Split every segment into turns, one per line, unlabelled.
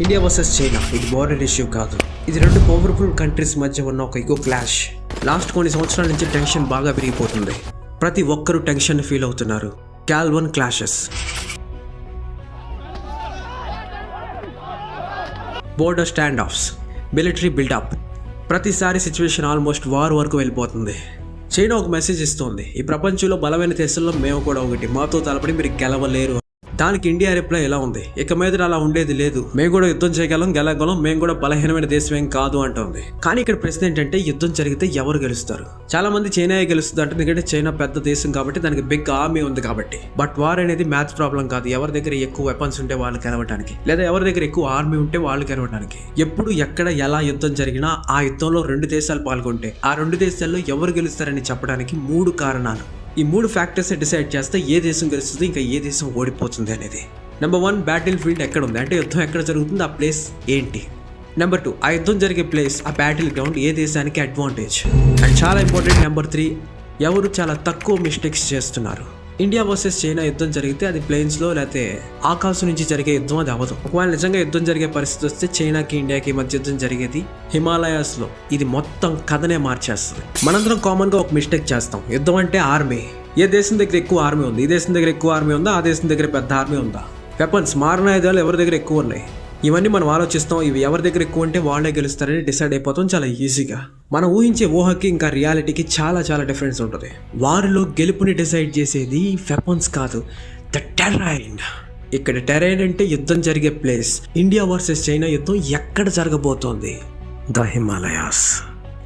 India versus China ఇది border issue కాదు. ఇది రెండు పవర్ఫుల్ కంట్రీస్ మధ్య ఉన్న ఒక ఇగో క్లాష్. లాస్ట్ కొన్ని సంవత్సరాల నుంచి టెన్షన్ బాగా పెరిగిపోతుంది. ప్రతి ఒక్కరూ టెన్షన్ ఫీల్ అవుతున్నారు. Galwan clashes, border standoffs, military buildup. ప్రతిసారి సిచ్యువేషన్ ఆల్మోస్ట్ వార్ వరకు వెళ్ళిపోతుంది. చైనా ఒక మెసేజ్ ఇస్తోంది, ఈ ప్రపంచంలో బలమైన దేశంలో మేము కూడా ఒకటి, మాతో తలపడి మీరు గెలవలేరు. దానికి ఇండియా రిప్లై ఎలా ఉంది, ఇక మీద అలా ఉండేది లేదు, మేము కూడా యుద్ధం చేయగలం, గెలగలం, మేము కూడా బలహీనమైన దేశం ఏం కాదు అంటుంది. కానీ ఇక్కడ ప్రశ్న ఏంటంటే, యుద్ధం జరిగితే ఎవరు గెలుస్తారు? చాలా మంది చైనా గెలుస్తుంది అంటే, ఎందుకంటే చైనా పెద్ద దేశం కాబట్టి, దానికి బిగ్ ఆర్మీ ఉంది కాబట్టి. బట్ వార్ అనేది మ్యాథ్స్ ప్రాబ్లం కాదు. ఎవరి దగ్గర ఎక్కువ వెపన్స్ ఉంటే వాళ్ళు గెలవడానికి, లేదా ఎవరి దగ్గర ఎక్కువ ఆర్మీ ఉంటే వాళ్ళు గెలవడానికి. ఎప్పుడు ఎక్కడ ఎలా యుద్ధం జరిగినా ఆ యుద్ధంలో రెండు దేశాలు పాల్గొంటే ఆ రెండు దేశాల్లో ఎవరు గెలుస్తారని చెప్పడానికి 3 కారణాలు. ఈ 3 ఫ్యాక్టర్స్ డిసైడ్ చేస్తే ఏ దేశం గెలుస్తుంది, ఇంకా ఏ దేశం ఓడిపోతుంది అనేది. నెంబర్ 1, బ్యాటిల్ ఫీల్డ్ ఎక్కడ ఉంది అంటే యుద్ధం ఎక్కడ జరుగుతుంది, ఆ ప్లేస్ ఏంటి. నెంబర్ 2, ఆ యుద్ధం జరిగే ప్లేస్, ఆ బ్యాటిల్ గ్రౌండ్ ఏ దేశానికి అడ్వాంటేజ్. అండ్ చాలా ఇంపార్టెంట్ నెంబర్ 3, ఎవరు చాలా తక్కువ మిస్టేక్స్ చేస్తున్నారు. ఇండియా వర్సెస్ చైనా యుద్ధం జరిగితే అది ప్లేన్స్లో లేకపోతే ఆకాశం నుంచి జరిగే యుద్ధం, అది అవ్వదు. ఒకవేళ నిజంగా యుద్ధం జరిగే పరిస్థితి వస్తే చైనాకి ఇండియాకి మధ్య యుద్ధం జరిగేది హిమాలయాస్లో. ఇది మొత్తం కథనే మార్చేస్తుంది. మనందరం కామన్గా ఒక మిస్టేక్ చేస్తాం, యుద్ధం అంటే ఆర్మీ. ఏ దేశం దగ్గర ఎక్కువ ఆర్మీ ఉంది, ఈ దేశం దగ్గర ఎక్కువ ఆర్మీ ఉందా, ఆ దేశం దగ్గర పెద్ద ఆర్మీ ఉందా, వెపన్స్ మారణాయుధాలు ఎవరి దగ్గర ఎక్కువ ఉన్నాయి, ఇవన్నీ మనం ఆలోచిస్తాం. ఇవి ఎవరి దగ్గర ఎక్కువ ఉంటే వాళ్ళే గెలుస్తారని డిసైడ్ అయిపోతాం చాలా ఈజీగా. మనం ఊహించే ఊహకి ఇంకా రియాలిటీకి చాలా డిఫరెన్స్ ఉంటుంది. వారిలో గెలుపుని డిసైడ్ చేసేది వెపన్స్ కాదు, ద టెరైన్. ఇక్కడ టెరైన్ అంటే యుద్ధం జరిగే ప్లేస్. ఇండియా వర్సెస్ చైనా యుద్ధం ఎక్కడ జరగబోతోంది, ద హిమాలయాస్.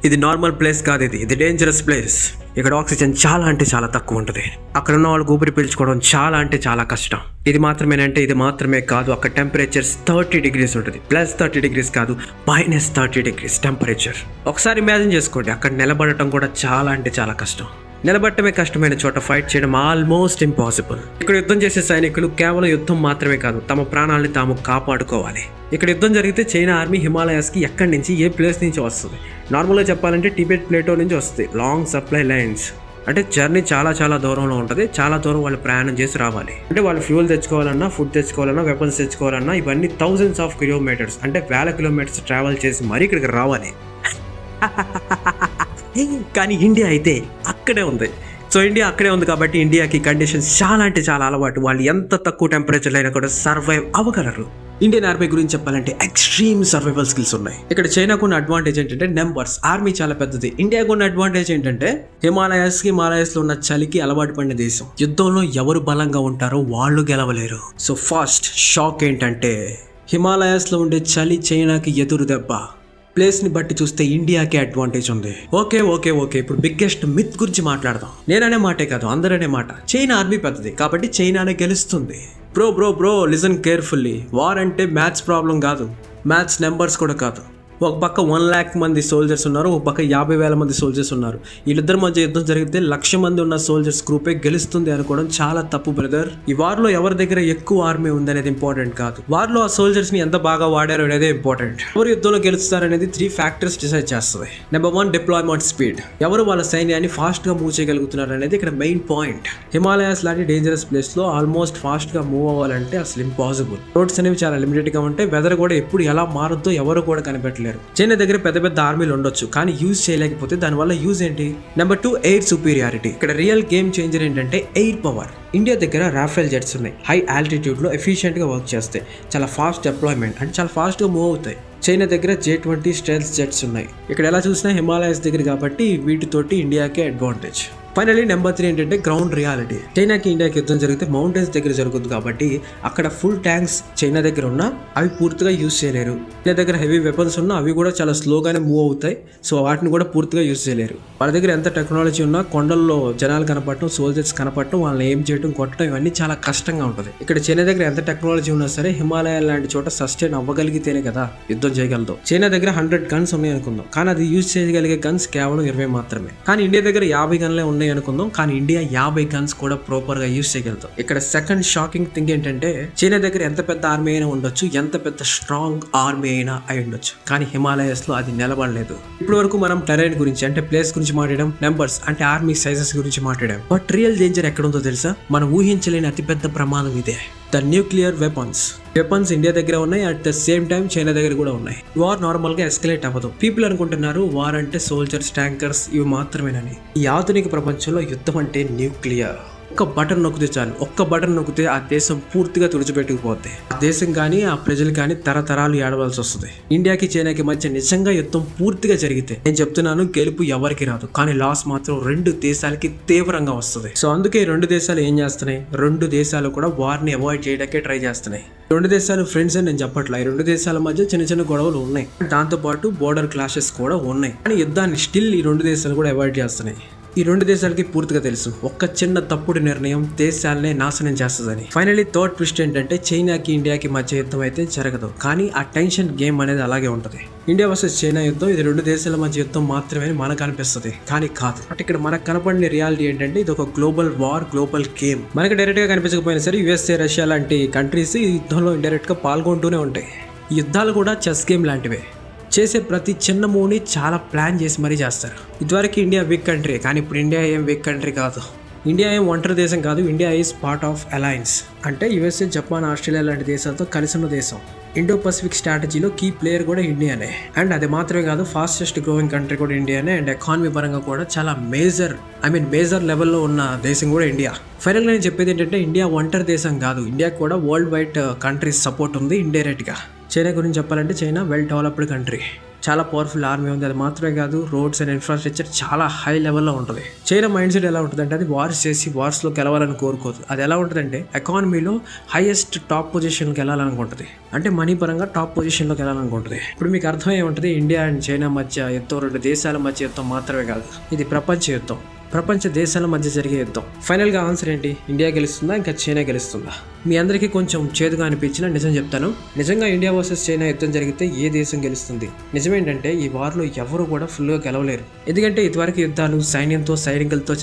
ఇది నార్మల్ ప్లేస్ కాదు, ఇది డేంజరస్ ప్లేస్. ఇక్కడ ఆక్సిజన్ చాలా తక్కువ ఉంటుంది. అక్కడ ఉన్న వాళ్ళకి ఊపిరి పీల్చుకోవడం చాలా కష్టం. ఇది మాత్రమే కాదు, అక్కడ టెంపరేచర్ 30 degrees ఉంటుంది. +30 degrees కాదు, -30 degrees టెంపరేచర్. ఒకసారి ఇమాజిన్ చేసుకోండి, అక్కడ నిలబడటం కూడా చాలా కష్టం. నిలబడటమే కష్టమైన చోట ఫైట్ చేయడం ఆల్మోస్ట్ ఇంపాసిబుల్. ఇక్కడ యుద్ధం చేసే సైనికులు కేవలం యుద్ధం మాత్రమే కాదు, తమ ప్రాణాలని తాము కాపాడుకోవాలి. ఇక్కడ యుద్ధం జరిగితే చైనా ఆర్మీ హిమాలయాస్కి ఎక్కడి నుంచి, ఏ ప్లేస్ నుంచి వస్తుంది? నార్మల్గా చెప్పాలంటే టిబెట్ ప్లేటో నుంచి వస్తుంది. లాంగ్ సప్లై లైన్స్ అంటే జర్నీ చాలా దూరంలో ఉంటుంది. చాలా దూరం వాళ్ళు ప్రయాణం చేసి రావాలి. అంటే వాళ్ళు ఫ్యూల్ తెచ్చుకోవాలన్నా, ఫుడ్ తెచ్చుకోవాలన్నా, వెపన్స్ తెచ్చుకోవాలన్నా, ఇవన్నీ thousands of kilometers అంటే 1000 kilometers ట్రావెల్ చేసి మరీ ఇక్కడికి రావాలి. కానీ ఇండియా అయితే అక్కడే ఉంది. సో ఇండియా అక్కడే ఉంది కాబట్టి ఇండియాకి కండిషన్స్ చాలా అలవాటు. వాళ్ళు ఎంత తక్కువ టెంపరేచర్లో అయినా కూడా సర్వైవ్ అవ్వగలరు. ఇండియన్ ఆర్మీ గురించి చెప్పాలంటే ఎక్స్ట్రీమ్ సర్వైవల్ స్కిల్స్ ఉన్నాయి. ఇక్కడ చైనాకు ఉన్న అడ్వాంటేజ్ ఏంటంటే నెంబర్స్, ఆర్మీ చాలా పెద్దది. ఇండియాకు ఉన్న అడ్వాంటేజ్ ఏంటంటే హిమాలయాస్లో ఉన్న చలికి అలవాటు పడిన దేశం. యుద్ధంలో ఎవరు బలంగా ఉంటారో వాళ్ళు గెలవలేరు. సో ఫస్ట్ షాక్ ఏంటంటే హిమాలయాస్లో ఉండే చలి చైనాకి ఎదురు దెబ్బ. ప్లేస్ని బట్టి చూస్తే ఇండియాకి అడ్వాంటేజ్ ఉంది. ఓకే ఇప్పుడు బిగ్గెస్ట్ మిత్ గురించి మాట్లాడదాం. నేననే మాటే కాదు, అందరనే మాట. చైనా ఆర్మీ పెద్దది కాబట్టి చైనానే గెలుస్తుంది. Bro listen carefully. వార్ అంటే మ్యాథ్స్ ప్రాబ్లం కాదు, మ్యాథ్స్ నెంబర్స్ కూడా కాదు. ఒక పక్క 1 lakh మంది సోల్జర్స్ ఉన్నారు, ఒక పక్క 50,000 మంది సోల్జర్స్ ఉన్నారు. వీళ్ళిద్దరి మధ్య యుద్ధం జరిగితే 1,00,000 మంది ఉన్న సోల్జర్స్ గ్రూపే గెలుస్తుంది అనుకోవడం చాలా తప్పు బ్రదర్. ఈ వార్లో ఎవరి దగ్గర ఎక్కువ ఆర్మీ ఉంది అనేది ఇంపార్టెంట్ కాదు, వార్లో ఆ సోల్జర్స్ ని ఎంత బాగా వాడారు అనేది ఇంపార్టెంట్. ఎవరు యుద్ధంలో గెలుస్తారనేది 3 ఫ్యాక్టర్స్ డిసైడ్ చేస్తుంది. Number 1, deployment speed. ఎవరు వాళ్ళ సైన్యాన్ని ఫాస్ట్ గా మూవ్ చేయగలుగుతున్నారు అనేది ఇక్కడ మెయిన్ పాయింట్. హిమాలయాస్ లాంటి డేంజరస్ ప్లేస్ లో ఆల్మోస్ట్ ఫాస్ట్ గా మూవ్ అవ్వాలంటే అసలు ఇంపాసిబుల్. రోడ్స్ అనేవి చాలా లిమిటెడ్ గా ఉంటాయి. వెదర్ కూడా ఎప్పుడు ఎలా మారుద్దో ఎవరు కూడా కనిపెట్టలేదు. చైనా దగ్గర పెద్ద ఆర్మీలు ఉండొచ్చు, కానీ యూజ్ చేయలేకపోతే దానివల్ల యూజ్ ఏంటి? Number 2, air superiority. ఇక్కడ రియల్ గేమ్ చేంజర్ ఏంటంటే ఎయిర్ పవర్. ఇండియా దగ్గర రాఫెల్ జెట్స్ ఉన్నాయి, హై ఆల్టిట్యూడ్ లో ఎఫిషియెంట్ గా వర్క్ చేస్తాయి, చాలా ఫాస్ట్ డిప్లాయ్మెంట్ అండ్ చాలా ఫాస్ట్ గా మూవ్ అవుతాయి. చైనా దగ్గర J-20 స్టెల్త్ జెట్స్ ఉన్నాయి. ఇక్కడ ఎలా చూసినా హిమాలయాస్ దగ్గర కాబట్టి వీటితోటి ఇండియాకే అడ్వాంటేజ్. ఫైనలీ నెంబర్ 3 ఏంటంటే గ్రౌండ్ రియాలిటీ. చైనాకి ఇండియాకి యుద్ధం జరిగితే మౌంటైన్స్ దగ్గర జరుగుతుంది కాబట్టి అక్కడ ఫుల్ ట్యాంక్స్ చైనా దగ్గర ఉన్నా అవి పూర్తిగా యూజ్ చేయలేరు. ఇండియా దగ్గర హెవీ వెపన్స్ ఉన్నా అవి కూడా చాలా స్లోగానే మూవ్ అవుతాయి. సో వాటిని కూడా పూర్తిగా యూజ్ చేయలేరు. వాళ్ళ దగ్గర ఎంత టెక్నాలజీ ఉన్నా కొండల్లో జనాలు కనపడటం, సోల్జర్స్ కనపడటం, వాళ్ళని ఏం చేయడం, కొట్టడం ఇవన్నీ చాలా కష్టంగా ఉంటుంది. ఇక్కడ చైనా దగ్గర ఎంత టెక్నాలజీ ఉన్నా సరే హిమాలయ లాంటి చోట సస్టైన్ అవ్వగలిగితేనే కదా యుద్ధం చేయగలదు. చైనా దగ్గర 100 guns ఉన్నాయి అనుకుందాం, కానీ అది యూజ్ చేయగలిగే గన్స్ కేవలం 20 మాత్రమే. కానీ ఇండియా దగ్గర 50 గన్లే ఉన్నాయి అనుకుందాం, కానీ ఇండియా 50 గన్స్ కూడా ప్రాపర్ గా యూజ్ చేయగలుగుతాం. ఇక్కడ సెకండ్ షాకింగ్ థింగ్ ఏంటంటే చైనా దగ్గర ఎంత పెద్ద ఆర్మీ అయినా ఉండొచ్చు, ఎంత పెద్ద స్ట్రాంగ్ ఆర్మీ అయినా అయి ఉండొచ్చు, కానీ హిమాలయాస్ లో అది నిలబడలేదు. ఇప్పటి వరకు మనం టెరైన్ గురించి అంటే ప్లేస్ గురించి మాట్లాడాం, నెంబర్స్ అంటే ఆర్మీ సైజెస్ గురించి మాట్లాడాం. బట్ రియల్ డేంజర్ ఎక్కడ ఉందో తెలుసా? మనం ఊహించలేని అతిపెద్ద ప్రమాదం ఇదే. ద న్యూక్లియర్ వెపన్స్ ఇండియా దగ్గర ఉన్నాయి, at the same time China దగ్గర కూడా ఉన్నాయి. వార్ నార్మల్ గా ఎస్కలేట్ అవ్వదు. పీపుల్ అనుకుంటున్నారు వార్ అంటే సోల్జర్స్, ట్యాంకర్స్ ఇవి మాత్రమేనని. ఈ ఆధునిక ప్రపంచంలో యుద్ధం అంటే న్యూక్లియర్. ఒక్క బటన్ నొక్కితే చాలు, ఒక్క బటన్ నొక్కితే ఆ దేశం పూర్తిగా తుడిచిపెట్టుకుపోతే ఆ దేశం కానీ ఆ ప్రజలు కానీ తరతరాలు ఏడవలసి వస్తుంది. ఇండియాకి చైనాకి మధ్య నిజంగా యుద్ధం పూర్తిగా జరిగితే నేను చెప్తున్నాను, గెలుపు ఎవరికి రాదు, కానీ లాస్ మాత్రం రెండు దేశాలకి తీవ్రంగా వస్తుంది. సో అందుకే రెండు దేశాలు ఏం చేస్తున్నాయి, రెండు దేశాలు కూడా వార్ని అవాయిడ్ చేయడానికే ట్రై చేస్తున్నాయి. రెండు దేశాలు ఫ్రెండ్స్ అని నేను చెప్పట్లా, ఈ రెండు దేశాల మధ్య చిన్న చిన్న గొడవలు ఉన్నాయి, దాంతో పాటు బోర్డర్ క్లాషెస్ కూడా ఉన్నాయి. కానీ యుద్ధాన్ని స్టిల్ ఈ రెండు దేశాలు కూడా అవాయిడ్ చేస్తున్నాయి. ఈ రెండు దేశాలకి పూర్తిగా తెలుసు ఒక్క చిన్న తప్పుడు నిర్ణయం దేశాలనే నాశనం చేస్తుందని. ఫైనల్లీ థర్డ్ ట్విస్ట్ ఏంటంటే చైనాకి ఇండియాకి మధ్య యుద్ధం అయితే జరగదు, కానీ ఆ టెన్షన్ గేమ్ అనేది అలాగే ఉంటుంది. ఇండియా వర్సెస్ చైనా యుద్ధం ఇది రెండు దేశాల మధ్య యుద్ధం మాత్రమే మనకు అనిపిస్తుంది, కానీ కాదు. బట్ ఇక్కడ మనకు కనపడిన రియాలిటీ ఏంటంటే ఇది ఒక గ్లోబల్ వార్, గ్లోబల్ గేమ్. మనకి డైరెక్ట్ గా కనిపించకపోయినా సరే యుఎస్ఏ, రష్యా లాంటి కంట్రీస్ ఈ యుద్ధంలో ఇండైరెక్ట్ గా పాల్గొంటూనే ఉంటాయి. ఈ యుద్ధాలు కూడా చెస్ గేమ్ లాంటివే. చేసే ప్రతి చిన్న మూవ్ని చాలా ప్లాన్ చేసి మరీ చేస్తారు. ఇదివరకు ఇండియా వీక్ కంట్రీ, కానీ ఇప్పుడు ఇండియా ఏం వీక్ కంట్రీ కాదు. ఇండియా ఏం ఒంటరి దేశం కాదు. India is part of alliance, అంటే యుఎస్ఏ, జపాన్, ఆస్ట్రేలియా లాంటి దేశాలతో కలిసి ఉన్న దేశం. ఇండో పసిఫిక్ స్ట్రాటజీలో కీ ప్లేయర్ కూడా ఇండియానే. అండ్ అది మాత్రమే కాదు, ఫాస్టెస్ట్ గ్రోయింగ్ కంట్రీ కూడా ఇండియానే. అండ్ ఎకానమీ పరంగా కూడా చాలా మేజర్ లెవెల్లో ఉన్న దేశం కూడా ఇండియా. ఫైనల్గా నేను చెప్పేది ఏంటంటే ఇండియా ఒంటరి దేశం కాదు, ఇండియా కూడా వరల్డ్ వైడ్ కంట్రీస్ సపోర్ట్ ఉంది ఇండైరెక్ట్గా. చైనా గురించి చెప్పాలంటే చైనా వెల్ డెవలప్డ్ కంట్రీ, చాలా పవర్ఫుల్ ఆర్మీ ఉంది. అది మాత్రమే కాదు, రోడ్స్ అండ్ ఇన్ఫ్రాస్ట్రక్చర్ చాలా హై లెవెల్లో ఉంటుంది. చైనా మైండ్ సెట్ ఎలా ఉంటుంది అంటే అది వార్స్ చేసి వార్స్లో గెలవాలని కోరుకోదు. అది ఎలా ఉంటుందంటే ఎకానమీలో హైయెస్ట్ టాప్ పొజిషన్కి వెళ్ళాలనుకుంటుంది, అంటే మనీ పరంగా టాప్ పొజిషన్లోకి వెళ్ళాలనుకుంటుంది. ఇప్పుడు మీకు అర్థమై ఉంటుంది ఇండియా అండ్ చైనా మధ్య యుద్ధం రెండు దేశాల మధ్య యుద్ధం మాత్రమే కాదు, ఇది ప్రపంచ యుద్ధం, ప్రపంచ దేశాల మధ్య జరిగే యుద్ధం. ఫైనల్గా ఆన్సర్ ఏంటి, ఇండియా గెలుస్తుందా ఇంకా చైనా గెలుస్తుందా? మీ అందరికీ కొంచెం చేదుగా అనిపించినా నిజం చెప్తాను, నిజంగా ఇండియా వర్సెస్ చైనా యుద్ధం జరిగితే ఏ దేశం గెలుస్తుంది? నిజమేంటంటే ఈ వార్లో ఎవరు కూడా ఫుల్గా గెలవలేరు. ఎందుకంటే ఇదివరకు యుద్ధాలు సైన్యంతో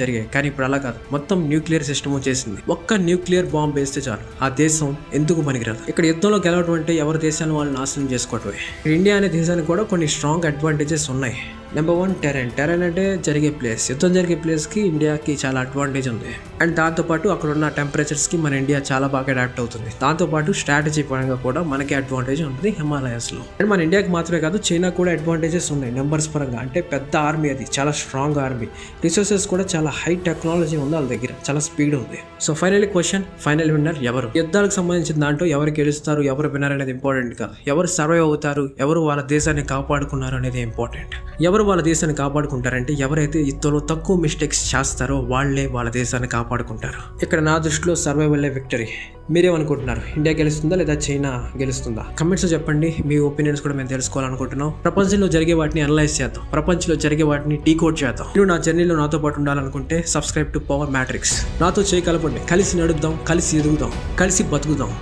జరిగాయి, కానీ ఇప్పుడు అలా కాదు, మొత్తం న్యూక్లియర్ సిస్టమ్ వచ్చేసింది. ఒక్క న్యూక్లియర్ బాంబ్ వేస్తే చాలు ఆ దేశం ఎందుకు పనికిరాదు. ఇక్కడ యుద్ధంలో గెలవడం అంటే ఎవరి దేశాలను వాళ్ళు నాశనం చేసుకోవటమే. ఇండియా అనే దేశానికి కూడా కొన్ని స్ట్రాంగ్ అడ్వాంటేజెస్ ఉన్నాయి. నెంబర్ 1 టెరెన్ అంటే జరిగే ప్లేస్, యుద్ధం జరిగే ప్లేస్కి ఇండియాకి చాలా అడ్వాంటేజ్ ఉంది. అండ్ దాంతోపాటు అక్కడ ఉన్న టెంపరేచర్స్కి మన ఇండియా చాలా బాగా అడాప్ట్ అవుతుంది. దాంతోపాటు స్ట్రాటజీ పరంగా కూడా మనకి అడ్వాంటేజ్ ఉంటుంది హిమాలయాస్లో. అండ్ మన ఇండియాకి మాత్రమే కాదు చైనా కూడా అడ్వాంటేజెస్ ఉన్నాయి నెంబర్స్ పరంగా. అంటే పెద్ద ఆర్మీ, అది చాలా స్ట్రాంగ్ ఆర్మీ, రిసోర్సెస్ కూడా చాలా హై టెక్నాలజీ ఉంది వాళ్ళ దగ్గర, చాలా స్పీడ్ ఉంది. So final question, final winner ఎవరు? యుద్ధాలకు సంబంధించిన దాంట్లో ఎవరు గెలుస్తారు, ఎవరు విన్నర్ అనేది ఇంపార్టెంట్ కాదు. ఎవరు సర్వైవ్ అవుతారు, ఎవరు వాళ్ళ దేశాన్ని కాపాడుకున్నారు అనేది ఇంపార్టెంట్. ఎవరు వాళ్ళ దేశాన్ని కాపాడుకుంటారంటే ఎవరైతే యుద్ధంలో తక్కువ మిస్టేక్స్ చేస్తారో వాళ్ళే వాళ్ళ దేశాన్ని కాపాడుకుంటారు. ఇక్కడ నా దృష్టిలో సర్వైవల్ విక్టరీ. మీరేమనుకుంటున్నారు, ఇండియా గెలుస్తుందా లేదా చైనా గెలుస్తుందా? కమెంట్స్లో చెప్పండి. మీ ఒపీనియన్స్ కూడా మేము తెలుసుకోవాలనుకుంటున్నాం. ప్రపంచంలో జరిగే వాటిని అనలైజ్ చేద్దాం, ప్రపంచంలో జరిగే వాటిని డీకోడ్ చేద్దాం. మీరు నా జర్నీలో నాతో పాటు ఉండాలనుకుంటే సబ్స్క్రైబ్ టు పవర్ మ్యాట్రిక్స్. నాతో చేయగలపండి, కలిసి నడుద్దాం, కలిసి ఎదుగుదాం, కలిసి బతుకుదాం.